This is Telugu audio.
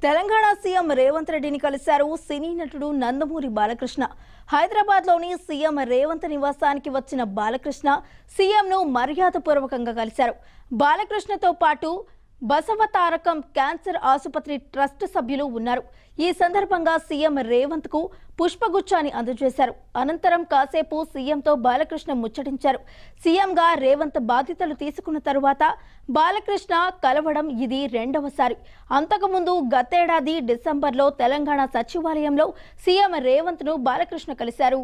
తెలంగాణ సీఎం రేవంత్ రెడ్డిని కలిశారు సినీ నటుడు నందమూరి బాలకృష్ణ. హైదరాబాద్లోని సీఎం రేవంత్ నివాసానికి వచ్చిన బాలకృష్ణ సీఎంను మర్యాదపూర్వకంగా కలిశారు. బాలకృష్ణతో పాటు బసవతారకం క్యాన్సర్ ఆసుపత్రి ట్రస్ట్ సభ్యులు ఉన్నారు. ఈ సందర్భంగా సీఎం రేవంత్ కు పుష్పగుచ్చాన్ని అందజేశారు. అనంతరం కాసేపు సీఎంతో బాలకృష్ణ ముచ్చటించారు. సీఎంగా రేవంత్ బాధ్యతలు తీసుకున్న తరువాత బాలకృష్ణ కలవడం ఇది రెండవసారి. అంతకుముందు గతేడాది డిసెంబర్లో తెలంగాణ సచివాలయంలో సీఎం రేవంత్ ను బాలకృష్ణ కలిశారు.